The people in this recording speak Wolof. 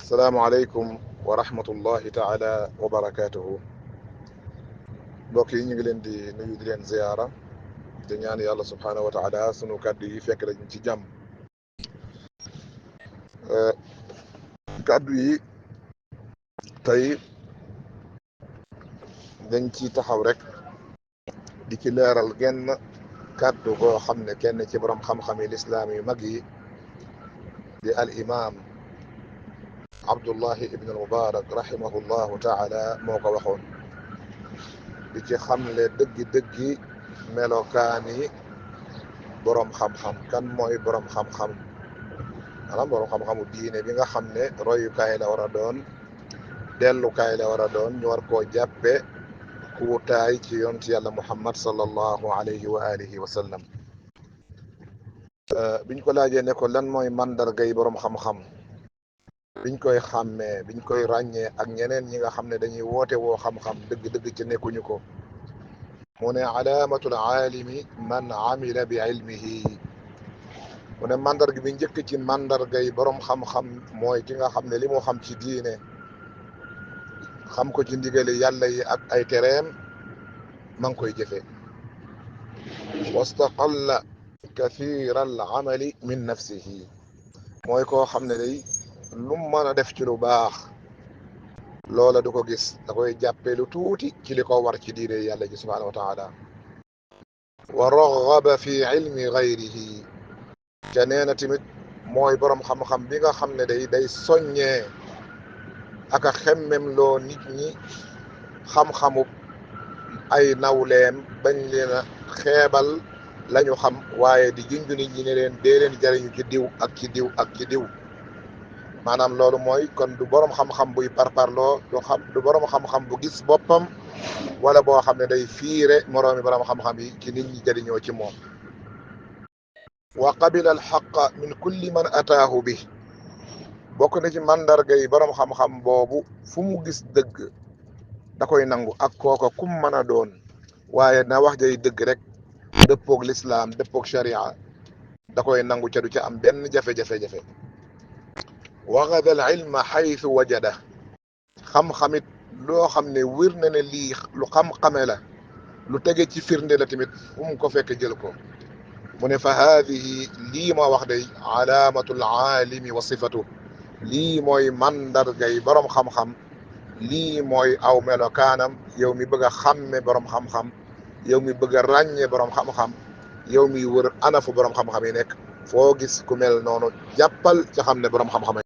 salaamaaleykum wa rahmatullahi taala wa barakaatuhu. mbokk yi ñu ngi leen di nuyu di leen ziyaara di ñaan yàlla subhaanahu wa taala sunu kàddu yi fekk lañ ci jàmm. kàddu yi tey dañ ci taxaw rek di ci leeral genn kàddu goo xam ne kenn ci borom xam-xam yi lislaam yu mag yi di al imaam Abdullahi ibn al Mubarak rahimahullahu taala moo ko waxoon, di ci xamle dëggi melokaani boroom xam-xam. kan mooy boroom xam-xam? maanaam boroom xam-xamu diine bi nga xam ne royukaay la war a doon, dellukaay la war a doon, ñu war koo jàppe kuutaay ci yonent yàlla Muhammad sallallahu alayhi wa alihi wa sallam. biñ ko laajee ne ko lan mooy mandargay boroom xam-xam, biñ koy xàmmee, biñ koy ràññee ak ñeneen ñi nga xam ne dañuy woote woo xam-xam dëgg-dëgg ci nekkuñu ko, mu ne alaamatul aalimi man amila bi ilmihi. mu ne mandarga bi njëkk ci mandargay boroom xam-xam mooy ki nga xam ne li mu xam ci diine, xam ko ci ndigali yàlla yi ak ay tereem, ma ngi koy jëfe. wastaqalla kathira al amali min nafsihi. mooy koo xam ne day lu mën a def ci lu baax loola du ko gis, da koy jàppee lu tuuti ci li ko war ci diine yàlla ji subhanahu wa taala. wa raghaba fi ilmi gayrihi. te nee na tamit mooy boroom xam-xam bi nga xam ne day soññee ak a xemmem loo nit ñi xam-xamub ay nawleem, bañ leen a xeebal lañu xam, waaye di junju nit ñi ne leen dee leen jariñu ci diw ak ci diw ak ci diw. maanaam loolu mooy kon du boroom xam-xam buy parparloo, du boroom xam-xam bu gis boppam, wala boo xam ne day fiire moroomi boroom xam-xam yi ci nit ñi jëriñoo ci moom. wa qabila alxaqa min kulli man ataahu bi. bokk na ci mandarga yi boroom xam-xam boobu fu mu gis dëgg da koy nangu ak kooka kum mën a doon, waaye na wax jay dëgg rek, dëppoog lislaam, dëppoog sharia, da koy nangu ca du ca am benn jafe-jafe-jafe. waxada al ilma xaytu wajada. xam-xamit loo xam ne wér na ne lii lu xam-xame la, lu tege ci firnde la tamit, fu mu ko fekk jël ko. mu ne fa haadihi, lii ma wax day alaamatul aalimi wa sifatu. lii mooy mandargay boroom xam-xam, lii mooy aw melokaanam. yow mi bëgg a xàmme boroom xam-xam, yow mi bëgg a ràññee boroom xam-xam, yow mi wër ana fu boroom xam-xam yi nekk, foo gis ku mel noonu jàppal ca xam ne boroom xam-xam